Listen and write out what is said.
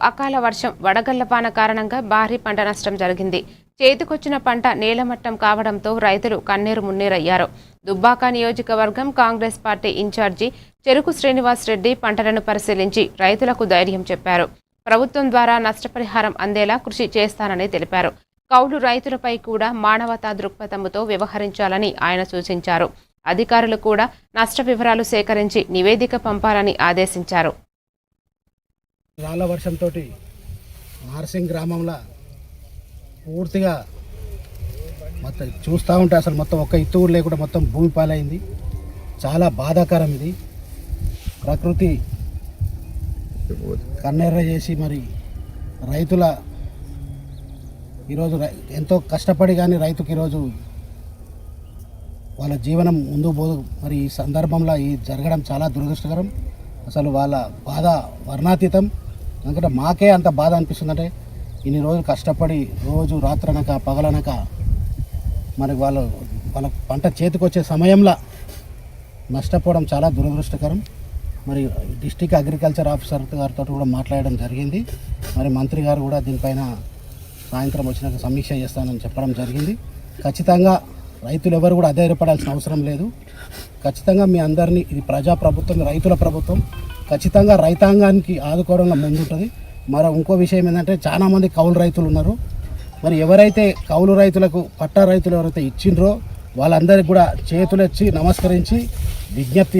అకాల వర్షం వడగళ్లపాన కారణంగా భారీ పంట నష్టం జరిగింది. చేతికొచ్చిన పంట నేలమట్టం కావడంతో రైతులు కన్నీరు మున్నీరయ్యారు. దుబ్బాక నియోజకవర్గం కాంగ్రెస్ పార్టీ ఇన్ఛార్జి చెరుకు శ్రీనివాస్ రెడ్డి పంటలను పరిశీలించి రైతులకు ధైర్యం చెప్పారు. ప్రభుత్వం ద్వారా నష్టపరిహారం అందేలా కృషి చేస్తానని తెలిపారు. కౌలు రైతులపై కూడా మానవతా దృక్పథంతో వ్యవహరించాలని ఆయన సూచించారు. అధికారులు కూడా నష్ట వివరాలు సేకరించి నివేదిక పంపాలని ఆదేశించారు. రాళ్ల వర్షంతో నార్సింగ్ గ్రామంలో పూర్తిగా మొత్తం చూస్తూ ఉంటే అసలు మొత్తం ఒక్క ఇత్తు కూడా లేకుండా మొత్తం భూమి పాలైంది. చాలా బాధాకరం ఇది. ప్రకృతి కన్నెర్ర చేసి మరి రైతుల ఈరోజు ఎంతో కష్టపడి కానీ రైతుకి ఈరోజు వాళ్ళ జీవనం ముందు పోదు. మరి ఈ సందర్భంలో ఈ జరగడం చాలా దురదృష్టకరం. అసలు వాళ్ళ బాధ వర్ణాతీతం. ఎందుకంటే మాకే అంత బాధ అనిపిస్తుందంటే ఇన్ని రోజులు కష్టపడి రోజు రాత్రనక పగలనక మరి వాళ్ళ పంట చేతికి వచ్చే సమయంలో నష్టపోవడం చాలా దురదృష్టకరం. మరి డిస్ట్రిక్ట్ అగ్రికల్చర్ ఆఫీసర్ గారితో కూడా మాట్లాడడం జరిగింది. మరి మంత్రి గారు కూడా దీనిపైన సాయంత్రం వచ్చినాక సమీక్ష చేస్తానని చెప్పడం జరిగింది. ఖచ్చితంగా రైతులు ఎవరు కూడా అధైర్యపడాల్సిన అవసరం లేదు. ఖచ్చితంగా మీ అందరినీ, ఇది ప్రజాప్రభుత్వం, రైతుల ప్రభుత్వం, ఖచ్చితంగా రైతాంగానికి ఆదుకోవడంలో ముందుంటుంది. మరో ఇంకో విషయం ఏంటంటే చాలామంది కౌలు రైతులు ఉన్నారు. మరి ఎవరైతే కౌలు రైతులకు పట్టా రైతులు ఎవరైతే ఇచ్చిండ్రో వాళ్ళందరికీ కూడా చేతులెచ్చి నమస్కరించి విజ్ఞప్తి